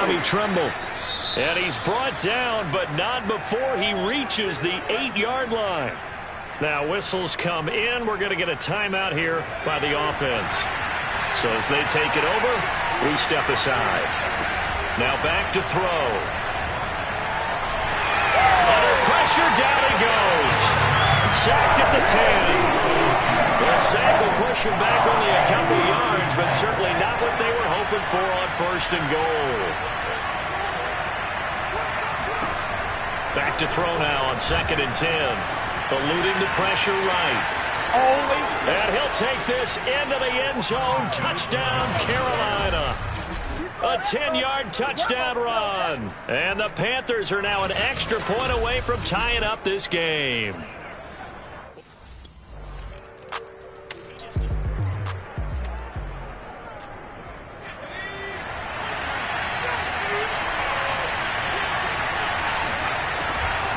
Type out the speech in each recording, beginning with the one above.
Tommy Tremble. And he's brought down, but not before he reaches the 8-yard line. Now whistles come in. We're going to get a timeout here by the offense. So as they take it over, we step aside. Now back to throw. Under pressure, down he goes. Sacked at the 10. The sack will push him back only a couple yards, but certainly not what they were hoping for on 1st and goal. Back to throw now on 2nd and 10. Eluding the pressure right. And he'll take this into the end zone. Touchdown, Carolina. A 10-yard touchdown run. And the Panthers are now an extra point away from tying up this game.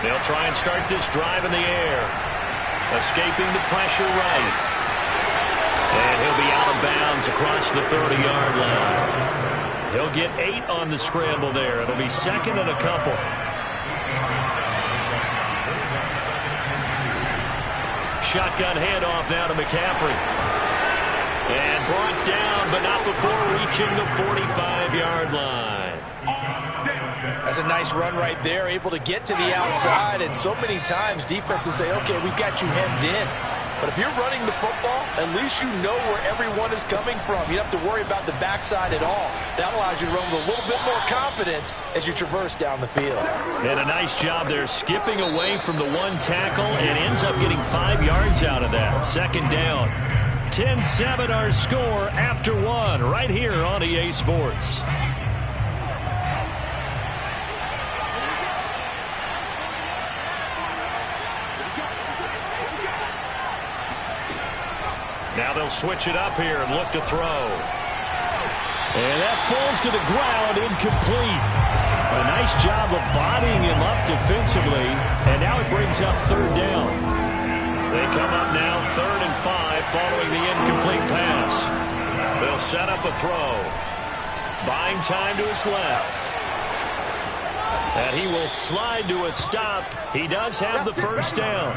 They'll try and start this drive in the air. Escaping the pressure right. And he'll be out of bounds across the 30-yard line. He'll get 8 on the scramble there. It'll be 2nd and a couple. Shotgun handoff now to McCaffrey. And brought down, but not before reaching the 45-yard line. That's a nice run right there, able to get to the outside, and so many times defenses say, okay, we've got you hemmed in. But if you're running the football, at least you know where everyone is coming from. You don't have to worry about the backside at all. That allows you to run with a little bit more confidence as you traverse down the field. And a nice job there skipping away from the one tackle and ends up getting 5 yards out of that. 2nd down. 10-7 our score after 1 right here on EA Sports. Now they'll switch it up here and look to throw. And that falls to the ground, incomplete. A nice job of bodying him up defensively. And now it brings up 3rd down. They come up now 3rd and 5 following the incomplete pass. They'll set up a throw. Buying time to his left. And he will slide to a stop. He does have the 1st down.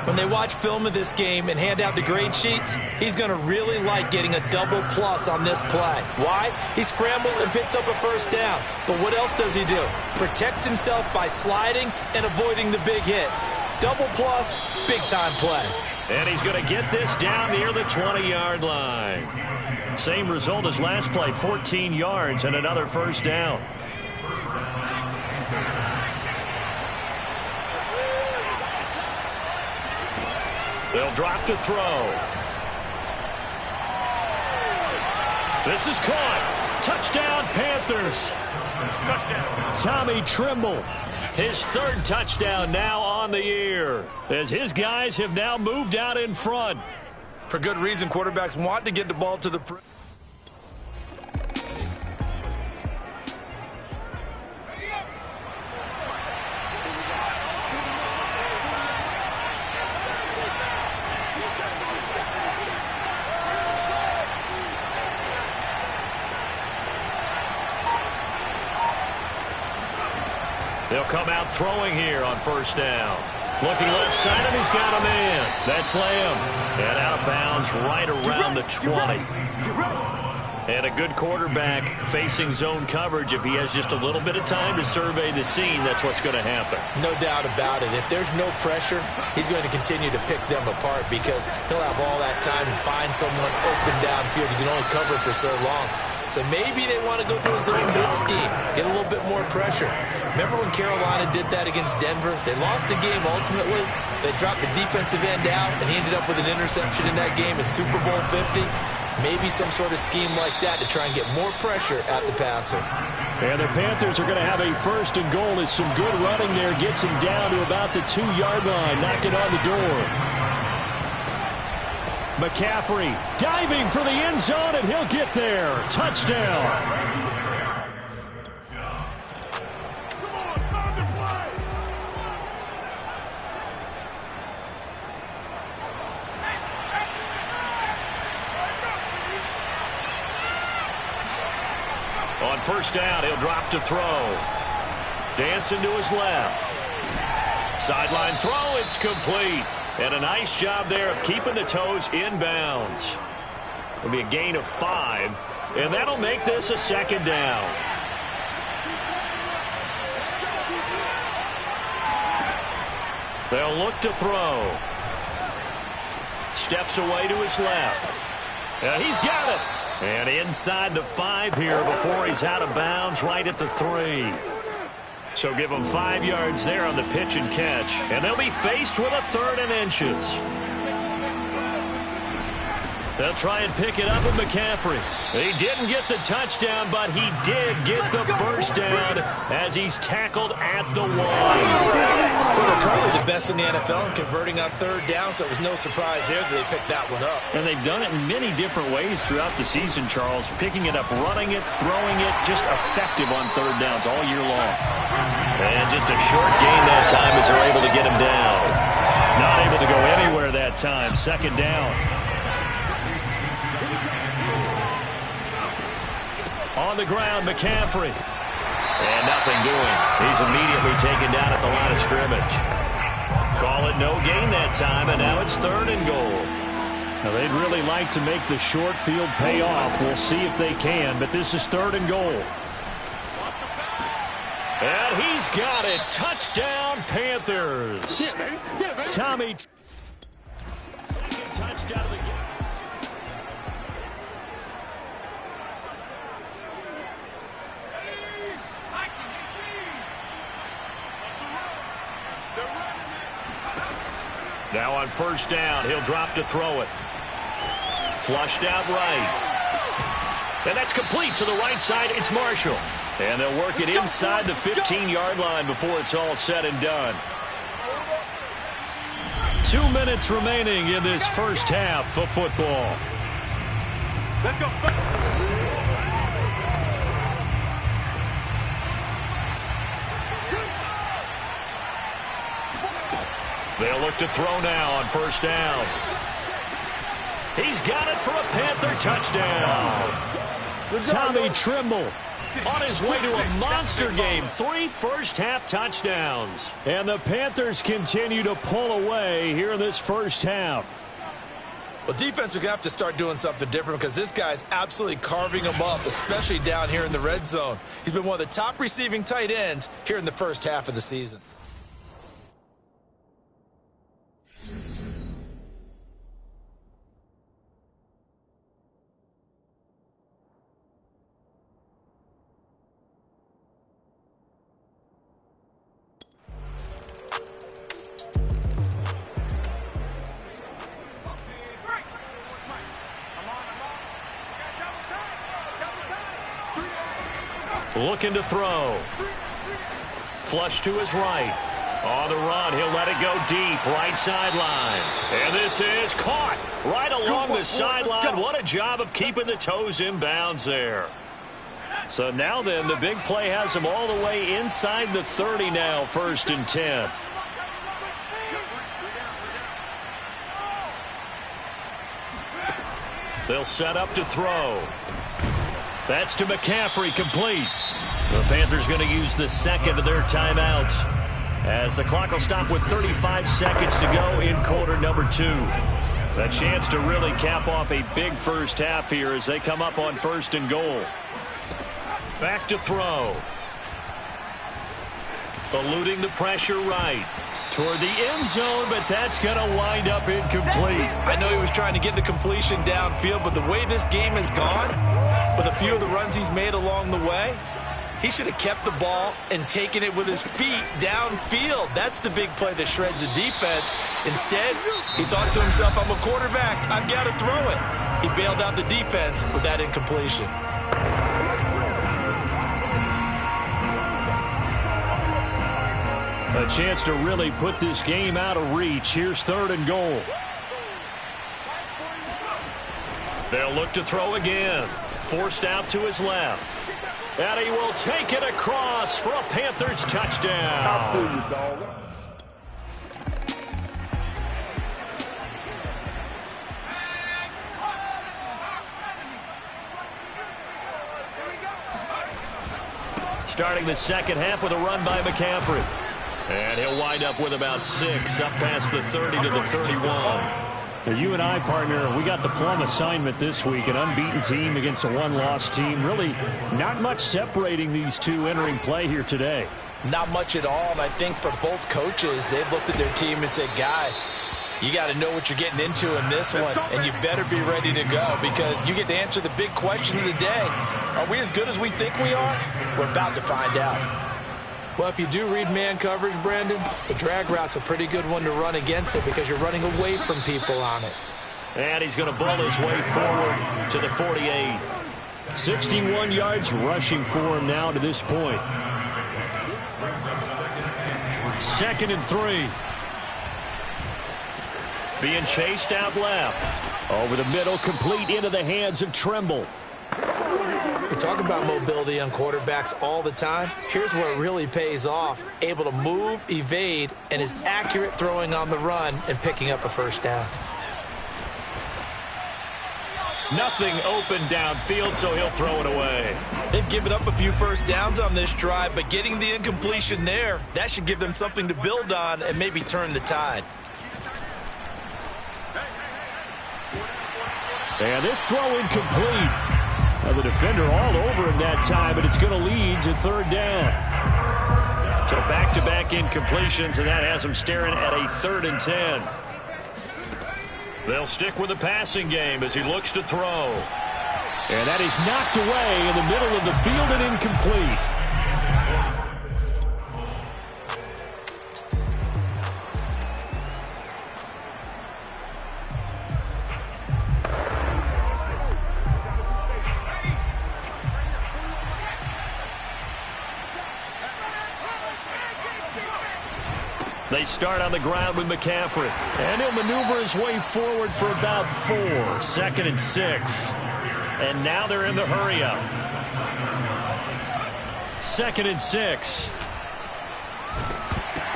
When they watch film of this game and hand out the grade sheets, he's going to really like getting a double plus on this play. Why? He scrambles and picks up a 1st down. But what else does he do? Protects himself by sliding and avoiding the big hit. Double plus, big-time play. And he's going to get this down near the 20-yard line. Same result as last play, 14 yards and another 1st down. They'll drop to throw. This is caught. Touchdown, Panthers. Touchdown. Tommy Tremble. His 3rd touchdown now on the year, as his guys have now moved out in front. For good reason, quarterbacks want to get the ball to the... They'll come out throwing here on 1st down. Looking left side, and he's got a man. That's Lamb. And out of bounds right around the 20. And a good quarterback facing zone coverage. If he has just a little bit of time to survey the scene, that's what's going to happen. No doubt about it. If there's no pressure, he's going to continue to pick them apart because he'll have all that time to find someone open downfield. You can only cover for so long. So maybe they want to go to a zone blitz scheme, get a little bit more pressure. Remember when Carolina did that against Denver? They lost the game ultimately. They dropped the defensive end out, and he ended up with an interception in that game in Super Bowl 50. Maybe some sort of scheme like that to try and get more pressure at the passer. And the Panthers are going to have a 1st and goal. It's some good running there. Gets him down to about the 2-yard line. Knocking on the door. McCaffrey diving for the end zone, and he'll get there. Touchdown. On first down, he'll drop to throw. Dancing to his left. Sideline throw, it's complete. And a nice job there of keeping the toes inbounds. It'll be a gain of 5, and that'll make this a second down. They'll look to throw. Steps away to his left. He's got it. And inside the 5 here before he's out of bounds right at the 3. So give them 5 yards there on the pitch and catch. And they'll be faced with a 3rd and inches. They'll try and pick it up with McCaffrey. He didn't get the touchdown, but he did get the first down as he's tackled at the 1. Well, they're currently the best in the NFL in converting on 3rd down, so it was no surprise there that they picked that one up. And they've done it in many different ways throughout the season, Charles. Picking it up, running it, throwing it, just effective on 3rd downs all year long. And just a short gain that time as they're able to get him down. Not able to go anywhere that time. 2nd down. On the ground, McCaffrey. And nothing doing. He's immediately taken down at the line of scrimmage. Call it no gain that time, and now it's 3rd and goal. Now, they'd really like to make the short field pay off. We'll see if they can, but this is 3rd and goal. And he's got it. Touchdown, Panthers. Tommy. Second touchdown of the game. Now on 1st down, he'll drop to throw it. Flushed out right. And that's complete to the right side. It's Marshall. And they'll work it inside the 15-yard line before it's all said and done. 2 minutes remaining in this first half of football. Let's go. They'll look to throw now on 1st down. He's got it for a Panther touchdown. Tommy Trimble on his way to a monster game. 3 first-half touchdowns. And the Panthers continue to pull away here in this first half. Well, defense are going to have to start doing something different because this guy's absolutely carving them up, especially down here in the red zone. He's been one of the top receiving tight ends here in the first half of the season. Looking to throw. Flush to his right. On the run, he'll let it go deep, right sideline. And this is caught right along the sideline. What a job of keeping the toes in bounds there. So now then, the big play has him all the way inside the 30 now, 1st and 10. They'll set up to throw. That's to McCaffrey, complete. The Panthers going to use the 2nd of their timeouts as the clock will stop with 35 seconds to go in quarter number 2. A chance to really cap off a big first half here as they come up on 1st and goal. Back to throw. Eluding the pressure right. Toward the end zone, but that's going to wind up incomplete. I know he was trying to get the completion downfield, but the way this game has gone, with a few of the runs he's made along the way, he should have kept the ball and taken it with his feet downfield. That's the big play that shreds the defense. Instead, he thought to himself, I'm a quarterback. I've got to throw it. He bailed out the defense with that incompletion. A chance to really put this game out of reach. Here's 3rd and goal. They'll look to throw again. Forced out to his left. And he will take it across for a Panthers touchdown. starting the second half with a run by McCaffrey. And he'll wind up with about 6, up past the 30 to the 31. Now, you and I, partner, we got the plum assignment this week. An unbeaten team against a one-loss team. Really not much separating these two entering play here today. Not much at all, and I think for both coaches, they've looked at their team and said, guys, you got to know what you're getting into in this one, and you better be ready to go because you get to answer the big question of the day. Are we as good as we think we are? We're about to find out. Well, if you do read man coverage, Brandon, the drag route's a pretty good one to run against it because you're running away from people on it. And he's going to bull his way forward to the 48. 61 yards rushing for him now to this point. 2nd and 3. Being chased out left. Over the middle, complete into the hands of Trimble. We talk about mobility on quarterbacks all the time. Here's where it really pays off. Able to move, evade, and is accurate throwing on the run and picking up a first down. Nothing open downfield, so he'll throw it away. They've given up a few first downs on this drive, but getting the incompletion there, that should give them something to build on and maybe turn the tide. And this throw incomplete. Now the defender all over him that time, but it's going to lead to 3rd down. So back-to-back incompletions, and that has him staring at a 3rd and 10. They'll stick with the passing game as he looks to throw. And that is knocked away in the middle of the field and incomplete. They start on the ground with McCaffrey. And he'll maneuver his way forward for about 4. 2nd and 6. And now they're in the hurry-up. 2nd and 6.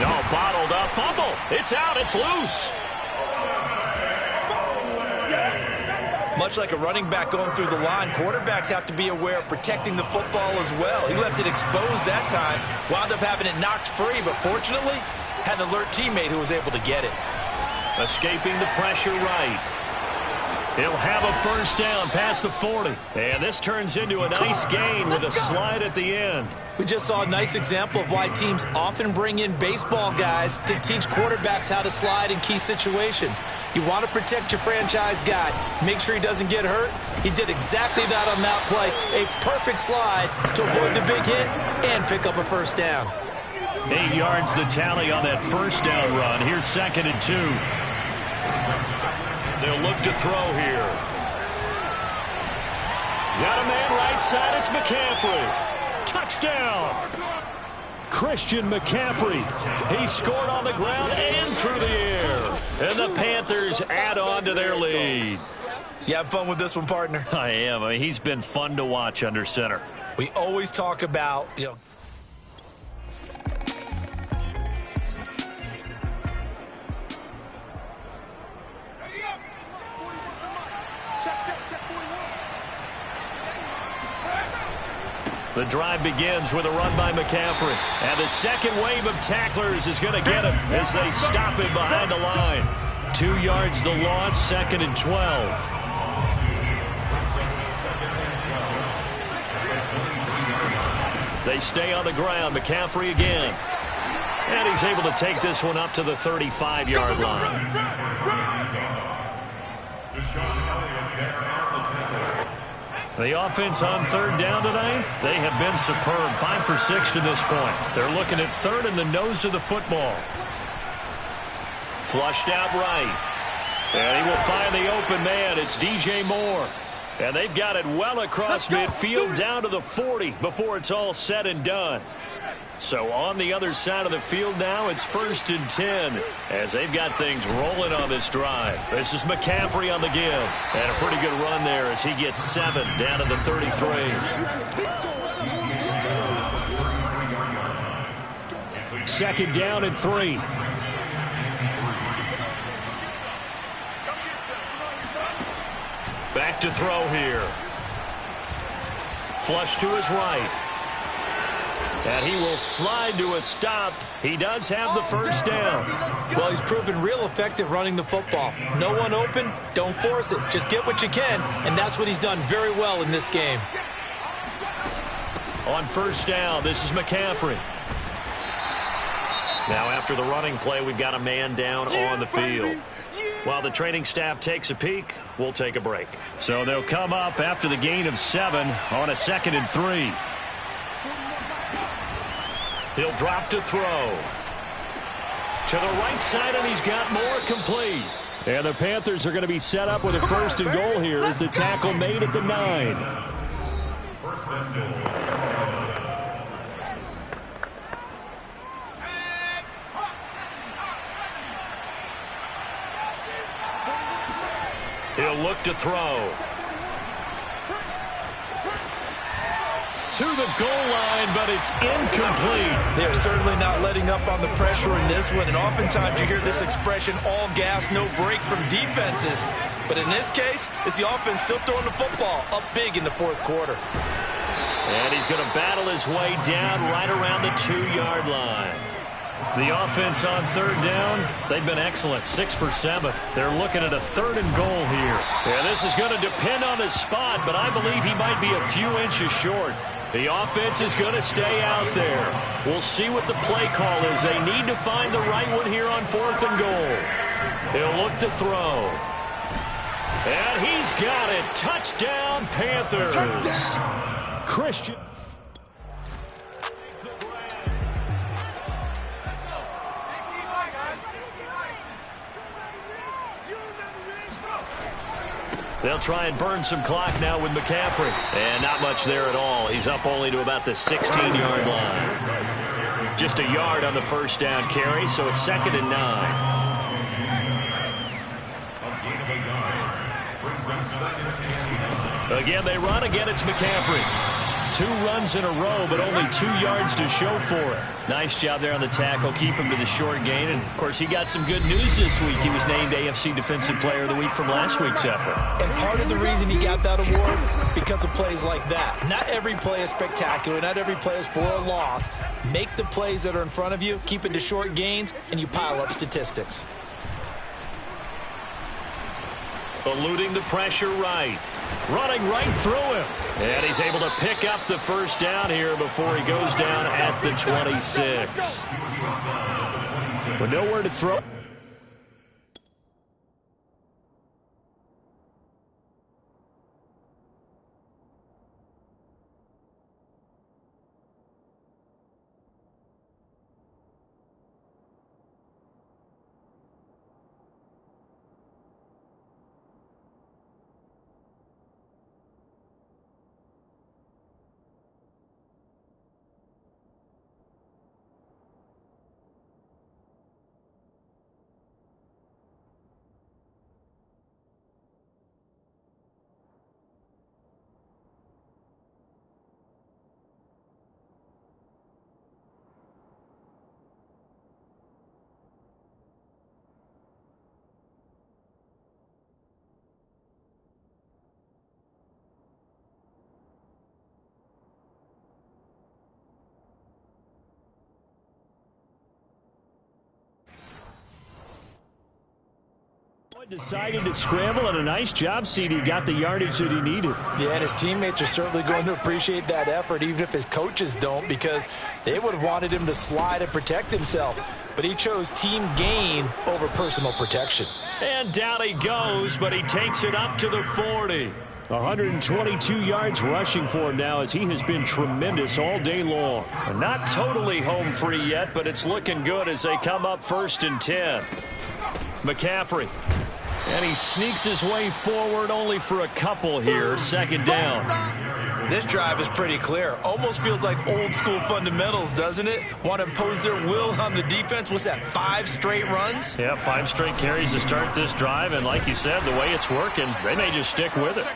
Oh, bottled up. Fumble. It's out. It's loose. Much like a running back going through the line, quarterbacks have to be aware of protecting the football as well. He left it exposed that time. Wound up having it knocked free, but fortunately, had an alert teammate who was able to get it. Escaping the pressure right. He'll have a first down past the 40. And this turns into a nice gain with a slide at the end. We just saw a nice example of why teams often bring in baseball guys to teach quarterbacks how to slide in key situations. You want to protect your franchise guy. Make sure he doesn't get hurt. He did exactly that on that play. A perfect slide to avoid the big hit and pick up a first down. 8 yards the tally on that first down run. Here's 2nd and 2. They'll look to throw here. Got a man right side. It's McCaffrey. Touchdown. Christian McCaffrey. He scored on the ground and through the air. And the Panthers add on to their lead. You have fun with this one, partner? I am. I mean, he's been fun to watch under center. We always talk about, The drive begins with a run by McCaffrey. And the second wave of tacklers is going to get him as they stop him behind the line. 2 yards the loss, 2nd and 12. They stay on the ground. McCaffrey again. And he's able to take this one up to the 35-yard line. The offense on 3rd down tonight, they have been superb. 5 for 6 to this point. They're looking at 3rd in the nose of the football. Flushed out right. And he will find the open man. It's DJ Moore. And they've got it well across midfield down to the 40 before it's all said and done. So on the other side of the field now, it's 1st and 10 as they've got things rolling on this drive. This is McCaffrey on the give. And a pretty good run there as he gets 7 down to the 33. Second down and 3. Back to throw here. Flush to his right. And he will slide to a stop. He does have the first down. Well, he's proven real effective running the football. No one open, don't force it. Just get what you can, and that's what he's done very well in this game. On first down, this is McCaffrey. Now after the running play, we've got a man down on the field. While the training staff takes a peek, we'll take a break. So they'll come up after the gain of 7 on a 2nd and 3. He'll drop to throw. To the right side, and he's got more complete. And the Panthers are going to be set up with a 1st and goal here as the tackle made at the 9. He'll look to throw. To the goal line, but it's incomplete. They're certainly not letting up on the pressure in this one, and oftentimes you hear this expression, all gas, no break from defenses. But in this case, it's the offense still throwing the football up big in the 4th quarter. And he's going to battle his way down right around the 2-yard line. The offense on 3rd down, they've been excellent, 6 for 7. They're looking at a 3rd and goal here. Yeah, this is going to depend on his spot, but I believe he might be a few inches short. The offense is going to stay out there. We'll see what the play call is. They need to find the right one here on 4th and goal. He'll look to throw. And he's got it. Touchdown, Panthers. Christian. They'll try and burn some clock now with McCaffrey. And not much there at all. He's up only to about the 16-yard line. Just a yard on the first down carry, so it's 2nd and 9. Again, they run. Again, it's McCaffrey. 2 runs in a row, but only 2 yards to show for it. Nice job there on the tackle. Keep him to the short gain. And, of course, he got some good news this week. He was named AFC Defensive Player of the Week from last week's effort. And part of the reason he got that award, because of plays like that. Not every play is spectacular. Not every play is for a loss. Make the plays that are in front of you, keep it to short gains, and you pile up statistics. Eluding the pressure right. Running right through him. And he's able to pick up the first down here before he goes down at the 26. With nowhere to throw. Decided to scramble, and a nice job, CD. Got the yardage that he needed. Yeah, and his teammates are certainly going to appreciate that effort, even if his coaches don't, because they would have wanted him to slide and protect himself. But he chose team gain over personal protection. And down he goes, but he takes it up to the 40. 122 yards rushing for him now, as he has been tremendous all day long. And not totally home free yet, but it's looking good as they come up 1st and 10. McCaffrey. And he sneaks his way forward only for a couple here. 2nd down. This drive is pretty clear. Almost feels like old school fundamentals, doesn't it? Want to impose their will on the defense. What's that, 5 straight runs? Yeah, 5 straight carries to start this drive. And like you said, the way it's working, they may just stick with it.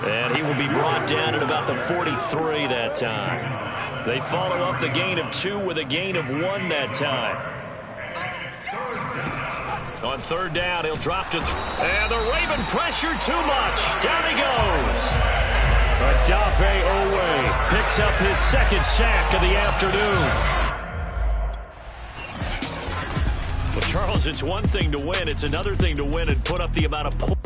And he will be brought down at about the 43 that time. They follow up the gain of 2 with a gain of 1 that time. On 3rd down, he'll drop to and the Raven pressure too much. Down he goes. Odafe Owe picks up his second sack of the afternoon. Well, Charles, it's one thing to win. It's another thing to win and put up the amount of points.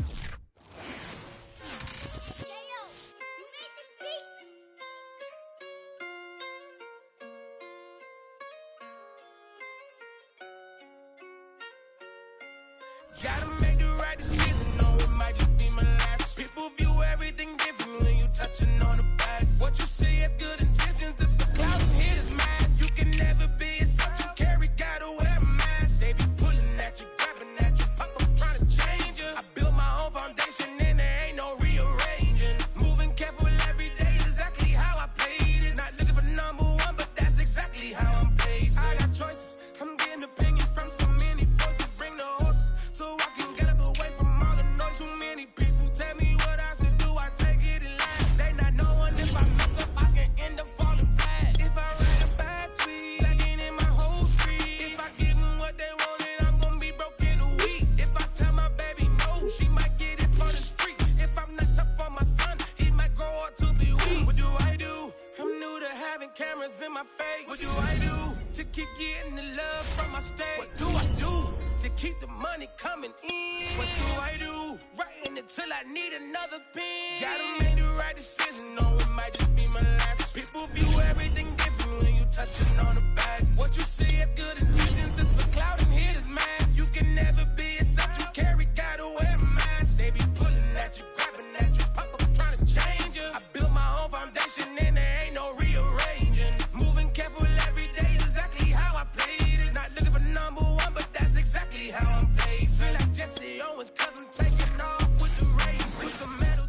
Gotta make the right decision, no, it might just be my last. People view everything different when you touching on the back. What you see is good intentions, if the cloud hit is mad. You can never be a subject carry, gotta wear a mask. They be pulling at you, grabbing at you, pop up trying to change you. I built my own foundation and there ain't no rearranging. Moving careful every day is exactly how I played it. Not looking for number one, but that's exactly how I'm placed. I got choices, I'm getting opinion from so many voices. Bring the horses so I can get up away from all the noise. Too many people tell me what I should do, I take it in line. They not knowing if I mess up, I can end up falling flat. If I write a bad tweet, lagging in my whole street. If I give them what they wanted, I'm gonna be broke in a week. If I tell my baby no, she might get it for the street. If I'm not tough for my son, he might grow up to be weak. What do I do? I'm new to having cameras in my face. What do I do to keep getting the love from my state? What do I do to keep the money coming in? What do I do? Writing it till I need another pen. Gotta make the right decision, no, it might just be my last. People view everything different when you touching on the back. What you see is good intentions, it's for cloud and hit is mad. You can never be a subject carry, gotta wear a mask. They be pulling at you, grabbing at you, pop up trying to change you. I built my own foundation and there ain't no rearranging. Moving careful every day is exactly how I played it. Not looking for number one, but that's exactly how I'm placed. Feel like Jesse Owens, cause I'm taking off with the race. With the medal.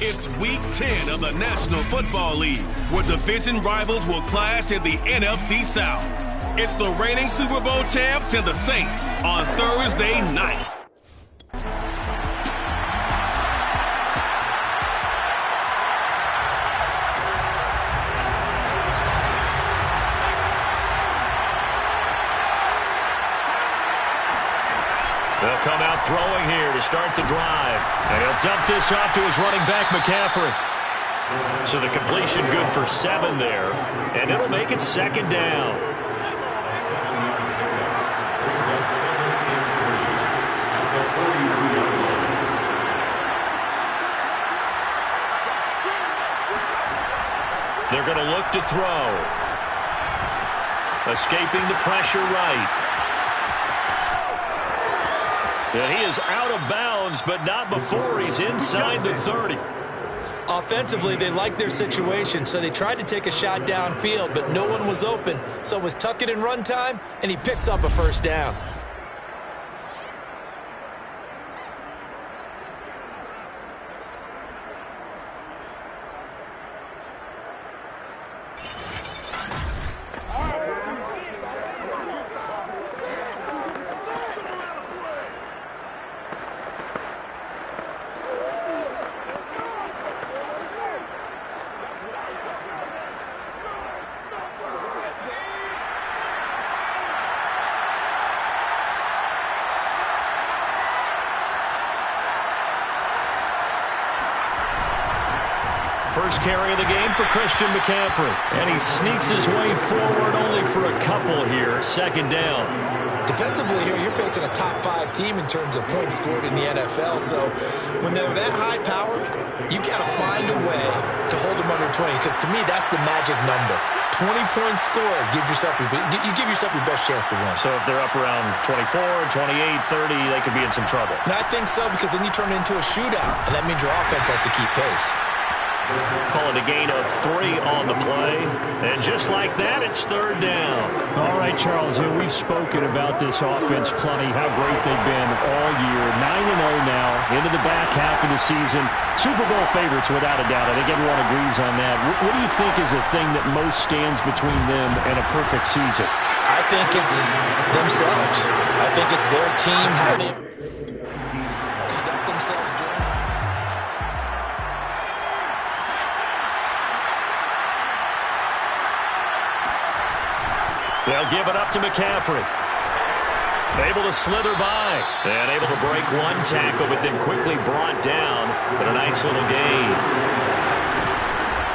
It's Week 10 of the National Football League, where division rivals will clash in the NFC South. It's the reigning Super Bowl champs and the Saints on Thursday night. They'll come out throwing here to start the drive. And he'll dump this off to his running back, McCaffrey. So the completion good for 7 there. And it'll make it second down. They're going to look to throw. Escaping the pressure right. And he is out of bounds, but not before he's inside the 30. Offensively, they liked their situation, so they tried to take a shot downfield, but no one was open. So it was tuck it in run time, and he picks up a first down. First carry of the game for Christian McCaffrey. And he sneaks his way forward only for a couple here. Second down. Defensively here, you're facing a top-5 team in terms of points scored in the NFL. So when they're that high power, you've got to find a way to hold them under 20. Because to me, that's the magic number. 20-point score gives yourself you give yourself your best chance to win. So if they're up around 24, 28, 30, they could be in some trouble. And I think so, because then you turn it into a shootout, and that means your offense has to keep pace. Calling a gain of 3 on the play. And just like that, it's third down. All right, Charles, we've spoken about this offense plenty, how great they've been all year. 9-0 now, into the back half of the season. Super Bowl favorites, without a doubt. I think everyone agrees on that. What do you think is the thing that most stands between them and a perfect season? I think it's themselves. I think it's their team, how they conduct themselves during. They'll give it up to McCaffrey. Able to slither by. And able to break one tackle, but then quickly brought down. But a nice little gain.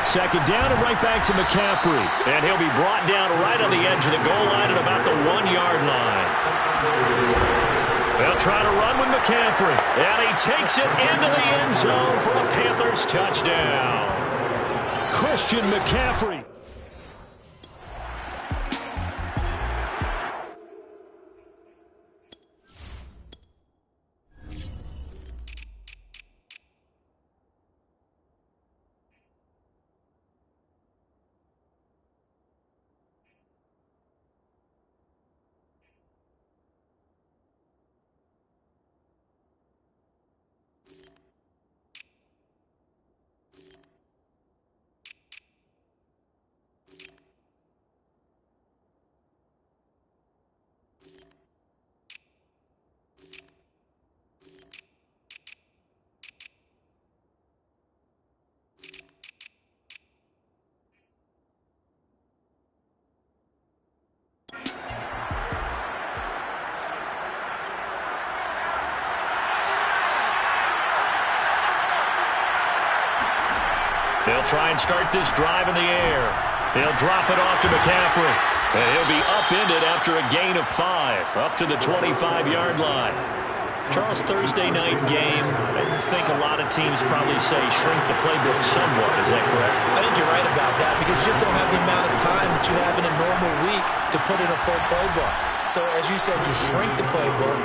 Second down and right back to McCaffrey. And he'll be brought down right on the edge of the goal line at about the 1-yard line. They'll try to run with McCaffrey. And he takes it into the end zone for a Panthers touchdown. Christian McCaffrey. They'll try and start this drive in the air. They'll drop it off to McCaffrey. And he'll be upended after a gain of 5, up to the 25-yard line. Charles, Thursday night game, I think a lot of teams probably say shrink the playbook somewhat. Is that correct? I think you're right about that because you just don't have the amount of time that you have in a normal week to put in a full playbook. So as you said, you shrink the playbook,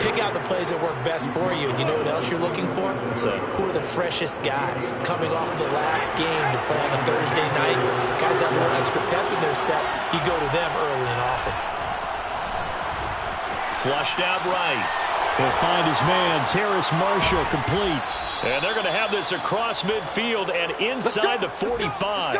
pick out the plays that work best for you. And you know what else you're looking for? What's that? Who are the freshest guys coming off the last game to play on a Thursday night? Guys have a little extra pep in their step. You go to them early and often. Flushed out right. He'll find his man, Terrace Marshall, complete. And they're going to have this across midfield and inside the 45.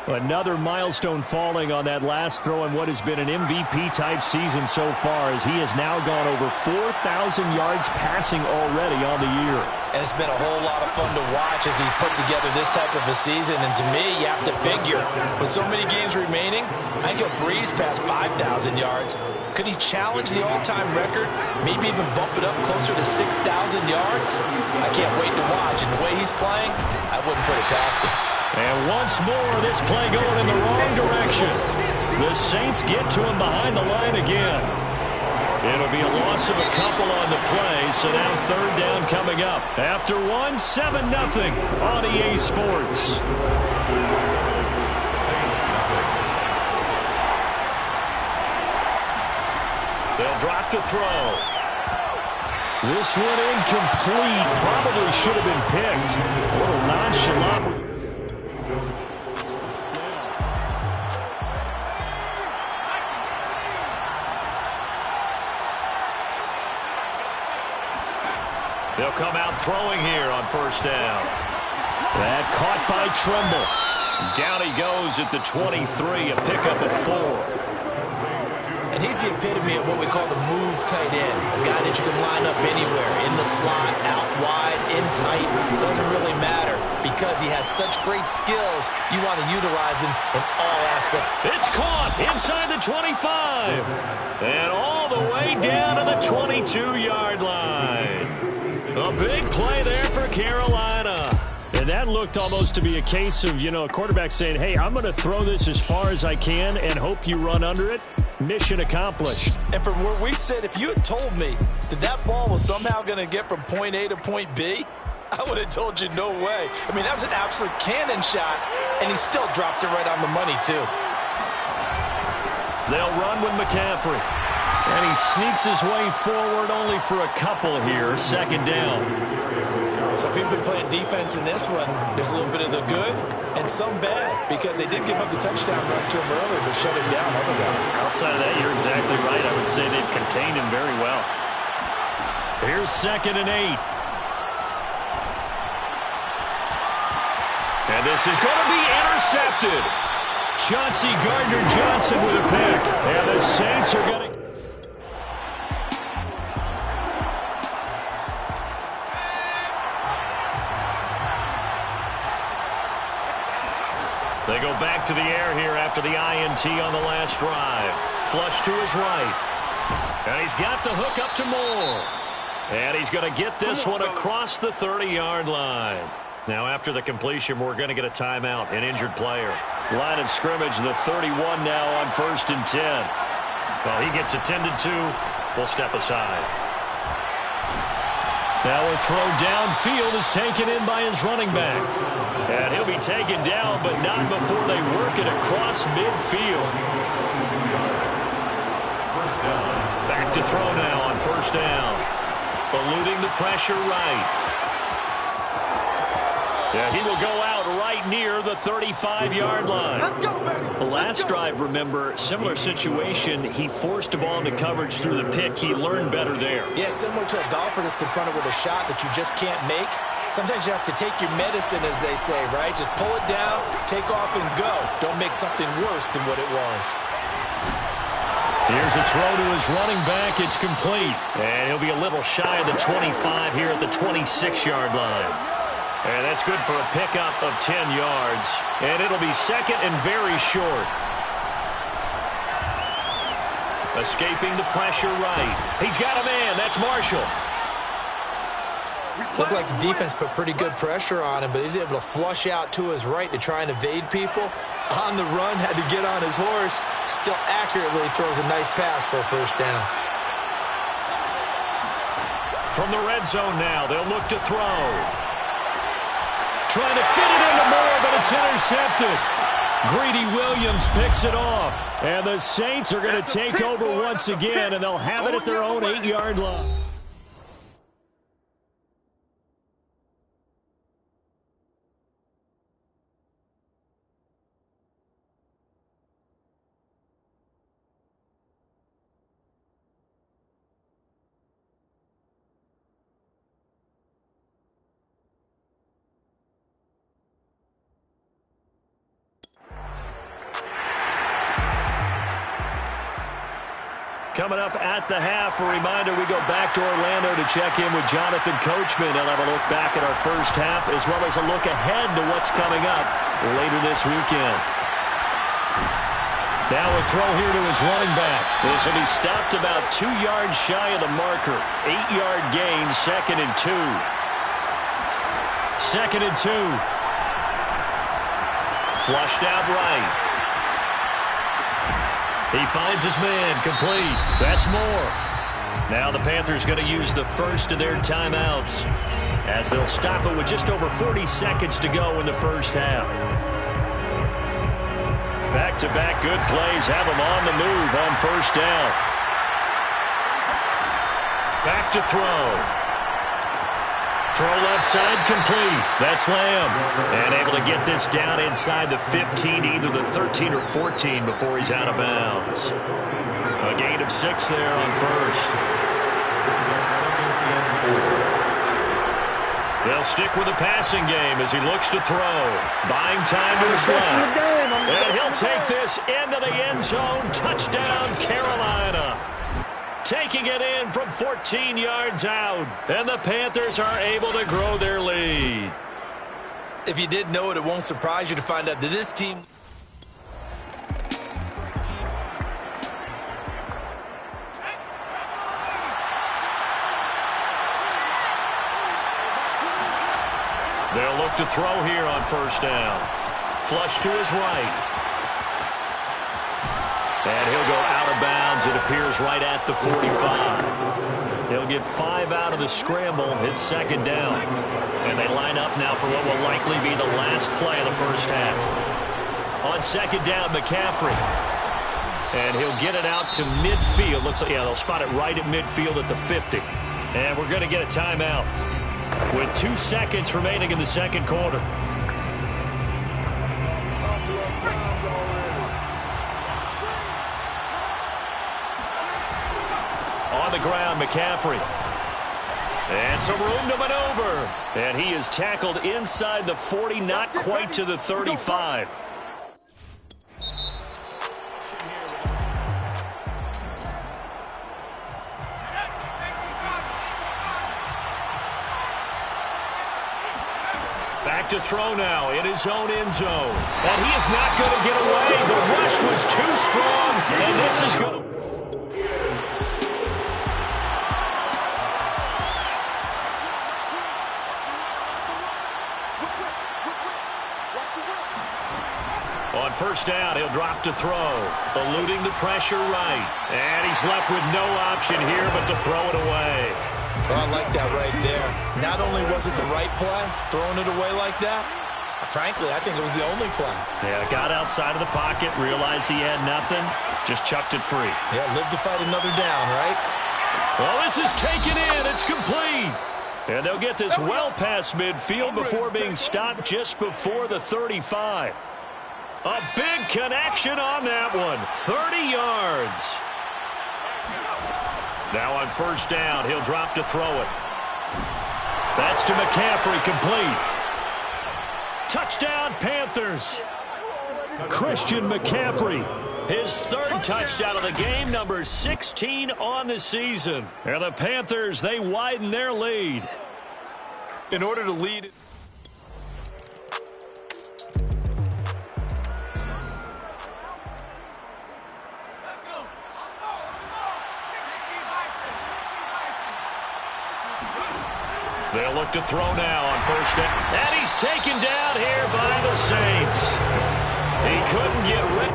Another milestone falling on that last throw in what has been an MVP-type season so far, as he has now gone over 4,000 yards passing already on the year. And it's been a whole lot of fun to watch as he's put together this type of a season. And to me, you have to figure, with so many games remaining, I think he'll breeze past 5,000 yards. Could he challenge the all-time record? Maybe even bump it up closer to 6,000 yards? I can't wait to watch. And the way he's playing, I wouldn't put it past him. And once more, this play going in the wrong direction. The Saints get to him behind the line again. It'll be a loss of a couple on the play, so now third down coming up. After 7-0 on EA Sports. They'll drop the throw. This one incomplete. Probably should have been picked. A little nonchalant. They'll come out throwing here on first down. That caught by Tremble. Down he goes at the 23, a pickup of 4. And he's the epitome of what we call the move tight end. A guy that you can line up anywhere, in the slot, out wide, in tight. Doesn't really matter because he has such great skills. You want to utilize him in all aspects. It's caught inside the 25. And all the way down to the 22-yard line. A big play there for Carolina. And that looked almost to be a case of, a quarterback saying, hey, I'm going to throw this as far as I can and hope you run under it. Mission accomplished. And from where we sit, if you had told me that ball was somehow going to get from point A to point B, I would have told you no way. I mean, that was an absolute cannon shot, and he still dropped it right on the money, too. They'll run with McCaffrey. And he sneaks his way forward only for a couple here. Second down. So if you've been playing defense in this one, there's a little bit of the good and some bad because they did give up the touchdown run to him earlier but shut him down otherwise. Outside of that, you're exactly right. I would say they've contained him very well. Here's 2nd and 8. And this is going to be intercepted. Chauncey Gardner-Johnson with a pick. And the Saints are going to... They go back to the air here after the INT on the last drive. Flush to his right. And he's got the hook up to Moore. And he's going to get this one across the 30-yard line. Now after the completion, we're going to get a timeout, an injured player. Line of scrimmage, the 31 now on 1st and 10. Well, he gets attended to. We'll step aside. Now a throw downfield is taken in by his running back. And he'll be taken down, but not before they work it across midfield. Back to throw now on 1st down. Eluding the pressure right. Yeah, he will go out right near the 35-yard line. Let's go, baby. Last drive, remember, similar situation. He forced a ball into coverage through the pick. He learned better there. Yeah, similar to a golfer that's confronted with a shot that you just can't make. Sometimes you have to take your medicine, as they say, right? Just pull it down, take off, and go. Don't make something worse than what it was. Here's a throw to his running back. It's complete. And he'll be a little shy of the 25 here at the 26-yard line. And that's good for a pickup of 10 yards. And it'll be 2nd and very short. Escaping the pressure right. He's got a man. That's Marshall. Looked like the defense put pretty good pressure on him, but he's able to flush out to his right to try and evade people. On the run, had to get on his horse. Still accurately throws a nice pass for a 1st down. From the red zone now, they'll look to throw. Trying to fit it into Moore, but it's intercepted. Greedy Williams picks it off. And the Saints are going to take over once again, and they'll have it at their own 8-yard line. Coming up at the half, a reminder, we go back to Orlando to check in with Jonathan Coachman. He'll have a look back at our first half as well as a look ahead to what's coming up later this weekend. Now a throw here to his running back. This will be stopped about 2 yards shy of the marker. 8-yard gain, 2nd and 2. 2nd and 2. Flushed out right. He finds his man, complete. That's Moore. Now the Panthers going to use the first of their timeouts as they'll stop it with just over 40 seconds to go in the first half. Back-to-back good plays have them on the move on 1st down. Back to throw. Throw left side, complete. That's Lamb. And able to get this down inside the 15, either the 13 or 14 before he's out of bounds. A gain of 6 there on 1st. They'll stick with the passing game as he looks to throw. Buying time to his left. And he'll take this into the end zone. Touchdown, Carolina. Taking it in from 14 yards out. And the Panthers are able to grow their lead. If you did know it, it won't surprise you to find out that this team... They'll look to throw here on 1st down. Flush to his right. And he'll go out of bounds, it appears, right at the 45. He'll get 5 out of the scramble. It's 2nd down. And they line up now for what will likely be the last play of the first half. On 2nd down, McCaffrey. And he'll get it out to midfield. Looks like, yeah, they'll spot it right at midfield at the 50. And we're going to get a timeout with 2 seconds remaining in the 2nd quarter. On the ground, McCaffrey. And some room to maneuver. And he is tackled inside the 40, not quite to the 35. Back to throw now in his own end zone. And he is not going to get away. The rush was too strong, and this is going to... first down. He'll drop to throw. Eluding the pressure right. And he's left with no option here but to throw it away. Well, I like that right there. Not only was it the right play, throwing it away like that, frankly, I think it was the only play. Yeah, got outside of the pocket, realized he had nothing, just chucked it free. Yeah, live to fight another down, right? Well, this is taken in. It's complete. And they'll get this well past midfield before being stopped just before the 35. A big connection on that one. 30 yards. Now on first down, he'll drop to throw it. That's to McCaffrey, complete. Touchdown, Panthers. Christian McCaffrey, his third touchdown of the game, number 16 on the season. And the Panthers, they widen their lead. In order to lead... They'll look to throw now on first down. And he's taken down here by the Saints. He couldn't get rid.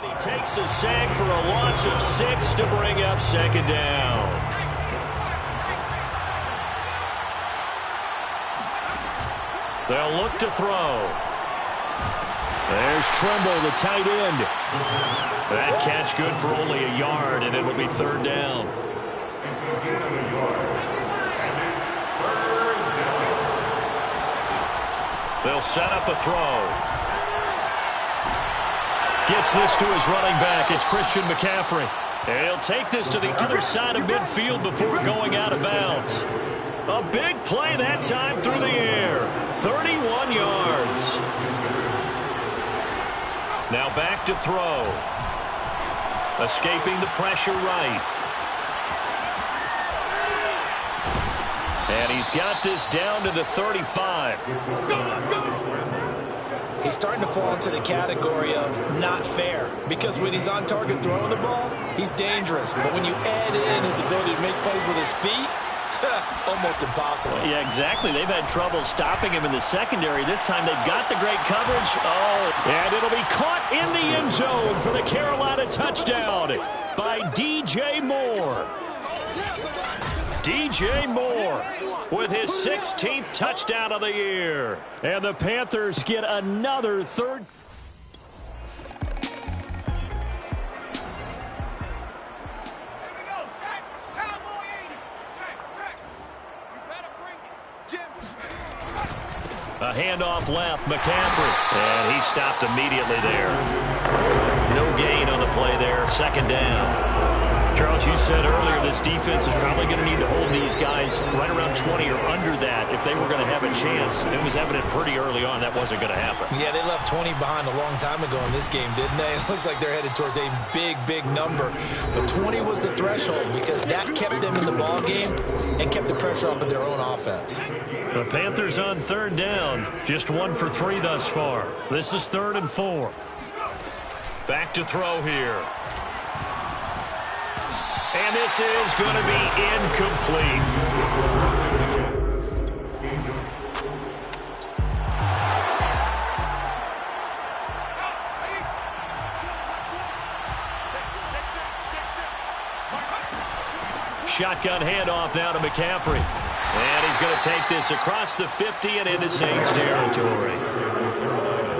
He takes a sack for a loss of 6 to bring up second down. They'll look to throw. There's Trimble, the tight end. That catch good for only a yard, and it'll be third down. They'll set up a throw. Gets this to his running back. It's Christian McCaffrey. And he'll take this to the other side of midfield before going out of bounds. A big play that time through the air. 31 yards. Now back to throw. Escaping the pressure right. And he's got this down to the 35. He's starting to fall into the category of not fair, because when he's on target throwing the ball, he's dangerous. But when you add in his ability to make plays with his feet, almost impossible. Yeah, exactly. They've had trouble stopping him in the secondary. This time they've got the great coverage. Oh, and it'll be caught in the end zone for the Carolina touchdown by DJ Moore. DJ Moore with his 16th touchdown of the year. And the Panthers get another third. A handoff left, McCaffrey. And he stopped immediately there. No gain on the play there, second down. Charles, you said earlier this defense is probably going to need to hold these guys right around 20 or under that if they were going to have a chance. It was evident pretty early on that wasn't going to happen. Yeah, they left 20 behind a long time ago in this game, didn't they? It looks like they're headed towards a big, big number. But 20 was the threshold because that kept them in the ball game and kept the pressure off of their own offense. The Panthers on third down, just 1 for 3 thus far. This is 3rd and 4. Back to throw here. And this is going to be incomplete. Shotgun handoff now to McCaffrey. And he's going to take this across the 50 and into Saints territory.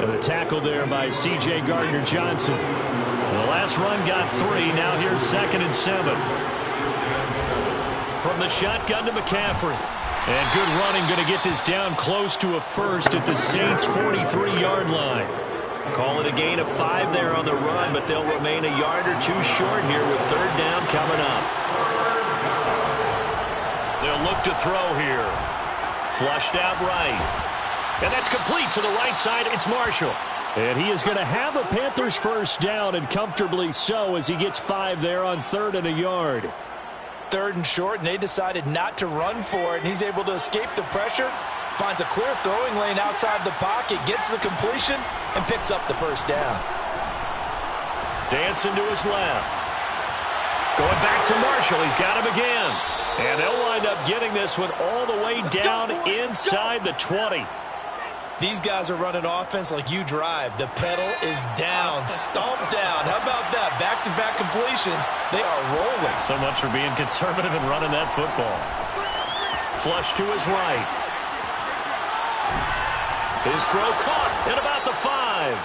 And the tackle there by C.J. Gardner-Johnson. The last run got 3. Now here's 2nd and 7. From the shotgun to McCaffrey. And good running, going to get this down close to a first at the Saints' 43-yard line. Call it a gain of 5 there on the run, but they'll remain a yard or 2 short here with third down coming up. They'll look to throw here. Flushed out right. And that's complete to the right side. It's Marshall. And he is going to have a Panthers first down, and comfortably so, as he gets 5 there on 3rd and a yard. 3rd and short, and they decided not to run for it, and he's able to escape the pressure. finds a clear throwing lane outside the pocket, gets the completion, and picks up the first down. Dancing to his left. Going back to Marshall. He's got him again. And they'll wind up getting this one all the way down inside the 20. These guys are running offense like you drive. The pedal is down, stomped down. How about that? Back-to-back completions. They are rolling. So much for being conservative and running that football. Flush to his right. His throw caught at about the 5.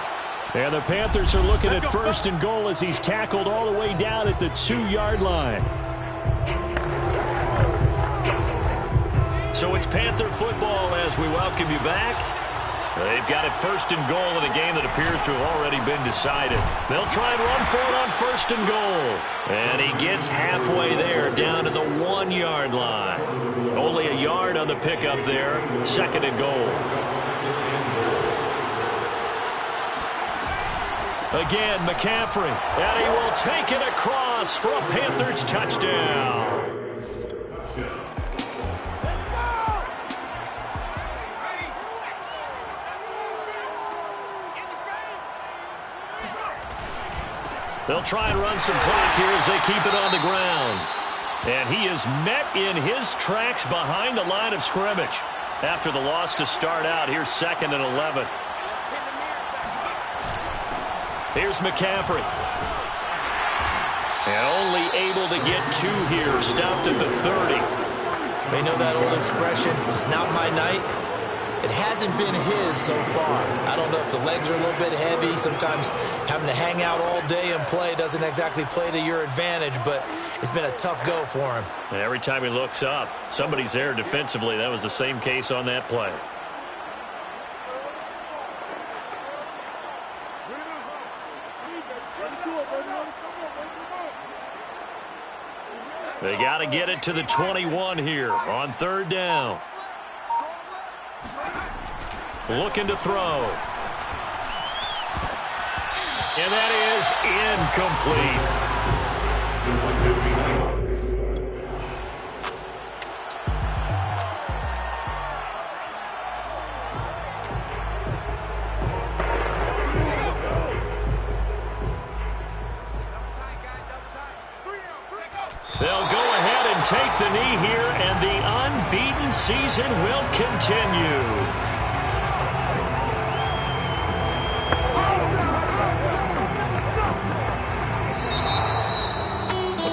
And the Panthers are looking at first and goal as he's tackled all the way down at the 2-yard line. So it's Panther football as we welcome you back. They've got it first and goal in a game that appears to have already been decided. They'll try and run for it on first and goal. And he gets halfway there down to the 1-yard line. Only a yard on the pickup there. Second and goal. Again, McCaffrey. And he will take it across for a Panthers touchdown. They'll try and run some clock here as they keep it on the ground. And he is met in his tracks behind the line of scrimmage. After the loss to start out, here's 2nd and 11. Here's McCaffrey. And only able to get 2 here. Stopped at the 30. They know that old expression, it's not my night. It hasn't been his so far. I don't know if the legs are a little bit heavy. Sometimes having to hang out all day and play doesn't exactly play to your advantage, but it's been a tough go for him. And every time he looks up, somebody's there defensively. That was the same case on that play. They got to get it to the 21 here on 3rd down. Looking to throw. And that is incomplete. They'll go ahead and take the knee here, and the unbeaten season will continue.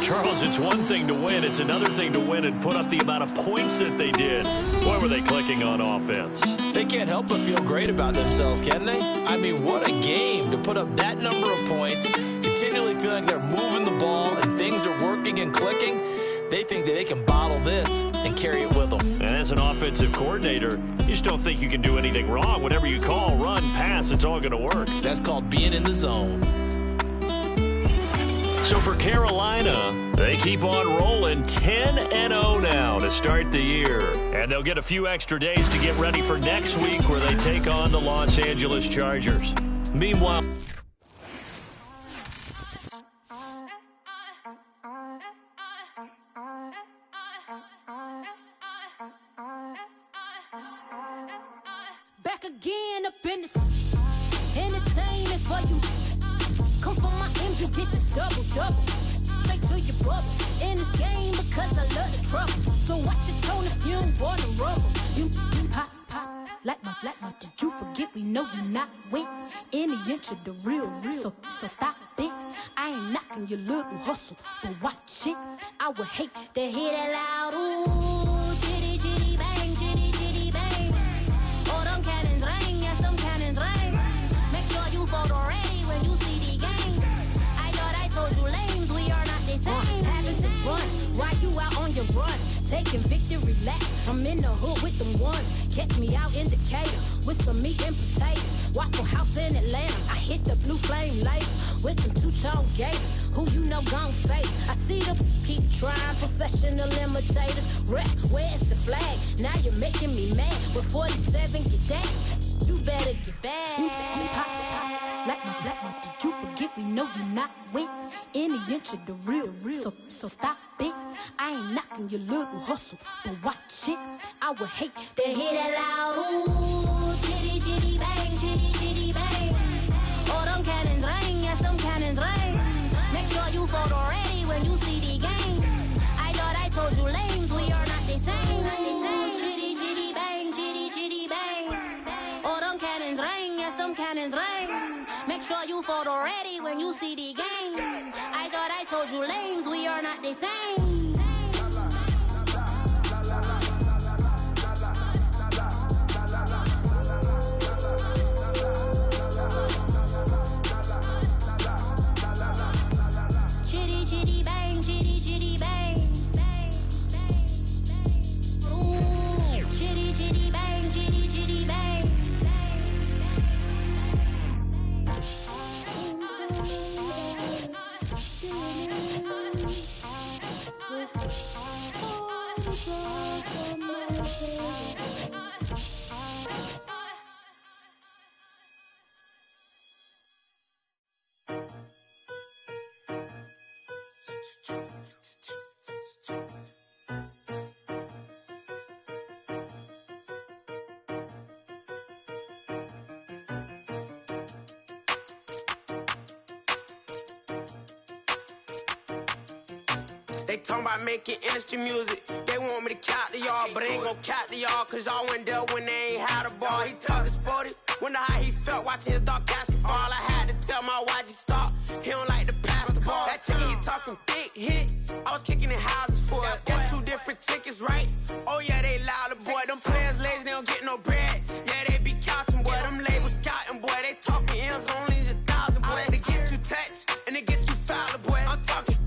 Charles, it's one thing to win. It's another thing to win and put up the amount of points that they did. Boy, were they clicking on offense. They can't help but feel great about themselves, can they? I mean, what a game to put up that number of points, continually feeling they're moving the ball and things are working and clicking. They think that they can bottle this and carry it with them. And as an offensive coordinator, you just don't think you can do anything wrong. Whatever you call, run, pass, it's all going to work. That's called being in the zone. So for Carolina, they keep on rolling 10-0 now to start the year. And they'll get a few extra days to get ready for next week where they take on the Los Angeles Chargers. Meanwhile, back again up in this entertaining for you. Come from my end, you get this double. Straight to your bubble. In this game because I love the trouble. So watch your tone if you don't wanna rumble. You pop, like my. Did you forget we know you not with any inch of the real. So stop it. I ain't knocking your little hustle, but watch it. I would hate to hear that loud ooh, chitty bang, chitty bang. Oh, them cannons ring, yes, them cannons ring. Make sure you photo ready when you see the game. I thought I told you lames, we are not the same. Having some fun while you out on your run. Taking victory laps, I'm in the hood with them ones. Catch me out in Decatur with some meat and potatoes. Waffle House in Atlanta, I hit the blue flame later with them two-tone gators. Who you know gon' face? I see them keep trying, professional imitators. Rep, where's the flag? Now you're making me mad. With 47, get that. You better get back. Did you forget we know you're not with any inch of the real. So stop it. I ain't knocking your little hustle, but watch it. I would hate to hear that loud ooh, chitty chitty bang, chitty chitty bang. Oh, them cannons ring, yes, them cannons ring. Make sure you photo ready when you see the game. I thought I told you lames, we are not the same. Chitty chitty bang, chitty chitty bang. Oh, them cannons ring, yes, them cannons ring. Make sure you photo ready when you see the game. I thought I told you lames, we are not the same. Chitty chitty bang, chitty chitty bang. Ooh, chitty chitty bang, chitty chitty bang. They talking about making industry music. They want me to count to y'all, but I ain't gon' count to y'all, cause y'all went there when they ain't had a ball. He talking sporty, wonder how he felt watching his dog Cassie fall. I had to tell my YG stop, he don't like to pass the ball. That chicken, he talking big hit, I was kicking in houses for it. That's 2 different tickets, right? Oh yeah, they louder, boy. Them players lazy, they don't get no bread. Yeah, they be counting, boy. Them labels scouting, boy. They talking M's only the 1,000, boy. They get too touched, and they get too foul, boy. I'm talking,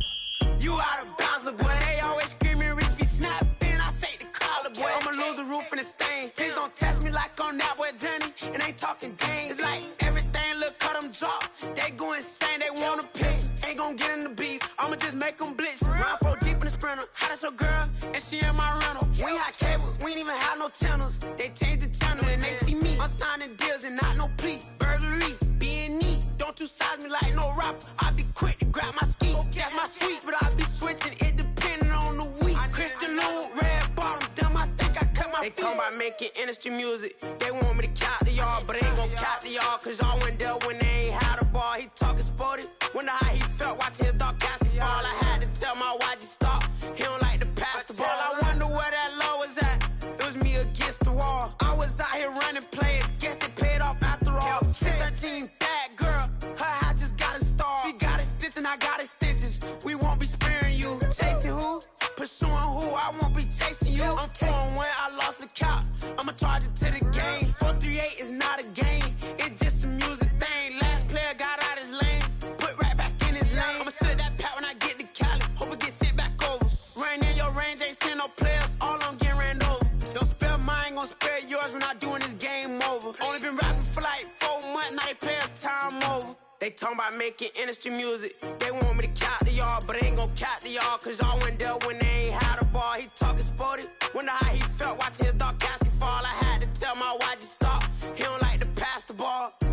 you out of bounds, boy. They always screaming, Rich be snapping. I say the collar, boy. I'ma lose the roof and the stain. Please don't test me like on that boy Johnny. And ain't talking game. It's like everything look cut them drop. They go insane, they want a pitch. Ain't gon' get in the beef. I'ma just make them blitz. Run 4 deep in the sprinter. How that's your girl? And she in my rental. We ain't had cable, we ain't even had no channels. They changed the channel and they see me. I'm signing deals and not no plea. Burglary, B&E. Don't you size me like no rapper. I be quick to grab my ski. That's my sweet, but I be switching it depending on the week. Christian Lou, red bottom, damn, I think I cut my feet. They talking about making industry music. They want me to count to y'all, but I ain't gon' count to y'all, cause y'all went there when they ain't had a ball. He talking sporty, wonder how he felt watching his dog Cassie fall. I had to tell my YG stop, he don't like to pass the ball. I wonder where that low was at. It was me against the wall. I was out here running plays, guess it paid off after all. 613, bad girl, her hat just got a star. She got it stitched and I got it stitches. We won't be sparing you. Chasing who? Pursuing who? I won't be chasing you. I'm 4-1, I lost the count. I'ma charge it to the game. 438 is not a game, it's just a music thing. Last player got out his lane, put right back in his lane. I'ma sit that pat when I get to Cali. Hope it get sent back over. Rain in your range, ain't send no players. All I'm getting ran over. Don't spare mine, gon' spare yours when I doing this game over. Only been rapping for like 4 months, now they play us time over. They talking about making industry music. They want me to count to y'all, but I ain't gon' count to y'all, cause y'all went there when they ain't had a ball. He talking sporty, wonder how he felt watching his dog Cassie fall. I had to tell my YG stop, he don't like to pass the ball. He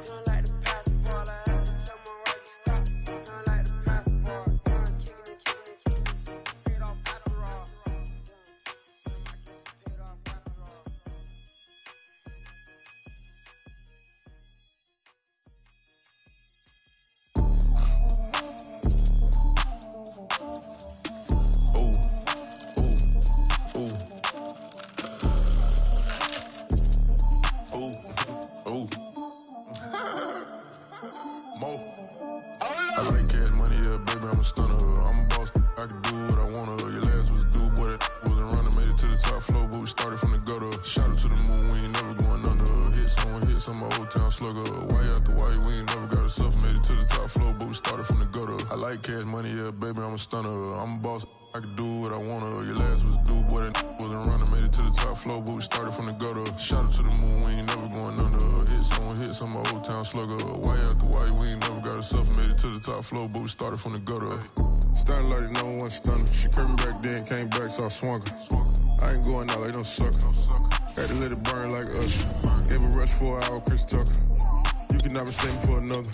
don't like to pass the ball. I had to tell my YG stop, he don't like to pass the ball. Kicking it, paid off after all. Paid off after all. I like cash money, yeah, baby, I'm a stunner. I'm a boss, I can do what I wanna. Your last was a dude, boy, that wasn't running. Made it to the top floor, but we started from the gutter. Shot up to the moon, we ain't never going under. Hit some old town slugger. Why after why, we ain't never got a suffer. Made it to the top floor, but we started from the gutter. I like cash money, yeah, baby, I'm a stunner. I'm a boss, I can do what I wanna. Your last was a dude, boy, that wasn't running. Made it to the top floor, but we started from the gutter. Shot up to the moon, we ain't never going under. Hit some old town slugger. Why after why, we ain't never got a suffer. Made it to the top floor, but we started from the gutter. Starting like no one stunner. She curved me back then, came back, so I swung her. I ain't going out like no sucker. Had to let it burn like Usher. Gave a rush for an hour, Chris Tucker. You cannot mistake me for another.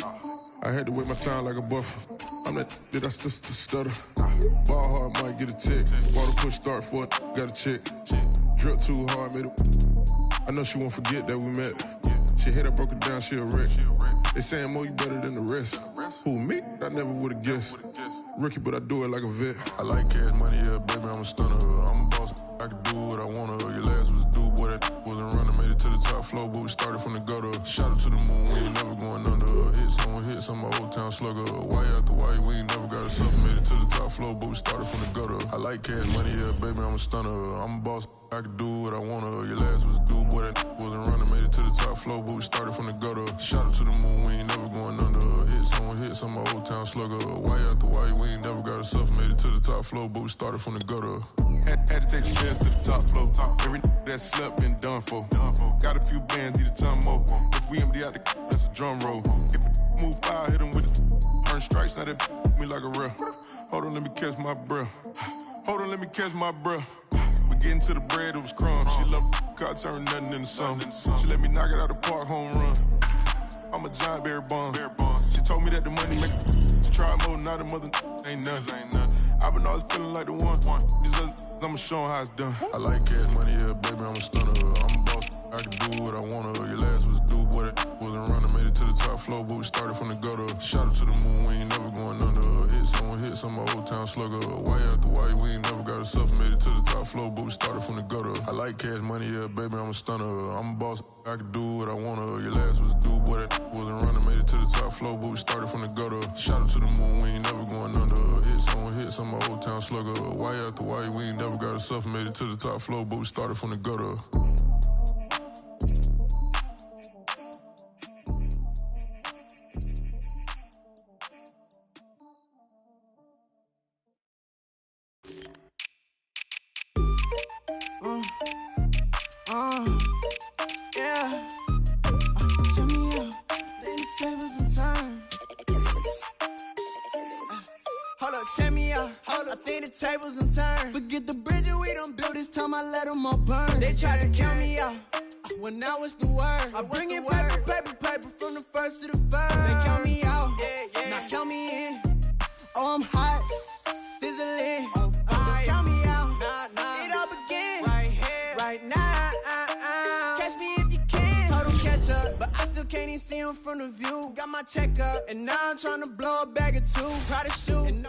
I had to wait my time like a buffer. I'm that I still stutter. Ball hard, might get a tick. Ball to push start for it, got a chick. Drip too hard, made it. I know she won't forget that we met. She hit, I broke it down, she a wreck. They saying, Mo, you better than the rest. Who, me? I never would've guessed. Rookie, but I do it like a vet. I like cash money, yeah, baby, I'm a stunner. I'm a boss, I can do what I wanna. Your last was do, boy, that wasn't running. Made it to the top floor, but we started from the gutter. Shot up to the moon, we ain't never going under. Hit some my old town slugger. Why after why, we ain't never got us up. Made it to the top floor, but we started from the gutter. I like cash money, yeah, baby, I'm a stunner. I'm a boss, I can do what I wanna. Your last was do, boy, that wasn't running. Made it to the top floor, but we started from the gutter. Shot up to the moon, we ain't never going under. Hit some my old town slugger. Why after why, we ain't never got us up. Made it to the top floor, but we started from the gutter. Had to take the stairs to the top floor. Every that slept been done for. Got a few bands, need a ton more. If we empty out the that's a drum roll. If it move fire, hit him with it. Earn strikes, now that me like a real. Hold on, let me catch my breath. Hold on, let me catch my breath. We getting to the bread, it was crumbs. She love God turn nothing into something. She let me knock it out the park, home run. I'm a giant bear bond. She told me that the money make try mode, not a mother ain't nothing. I've been always feeling like the one. These other I'ma show 'em how it's done. I like cash money, yeah, baby, I'm a stunner. I'm a boss, I can do what I wanna. Your last was do, boy, that wasn't running. Made it to the top floor, but we started from the gutter. Shot up to the moon, we ain't never going under. Hit some my old town slugger. Why after why, we ain't never got us up. Made it to the top floor, but we started from the gutter. I like cash money, yeah, baby, I'm a stunner. I'm a boss, I can do what I wanna. Your last was do, boy, that wasn't running. Made it to the top floor, but we started from the gutter. Shot up to the moon, we ain't never going under. Hit some my old town slugger. Why after why, we ain't never got us up. Made it to the top floor, but we started from the gutter. Yeah. Check me out. Then the tables and turn. Hold up, check me out. I think the tables and turn. Forget the bridges we done built. This time I let them all burn. They tried to count me out. When now it's the word. I bring it paper from the first to the third. They count me out. Now count me in. Oh, I'm hot. Sizzling. Don't count me out. It all begin. Right now. Catch me if you can. Total catch up. But I still can't even see him from the view. Got my check up. And now I'm trying to blow a bag or two. Proud to shoot.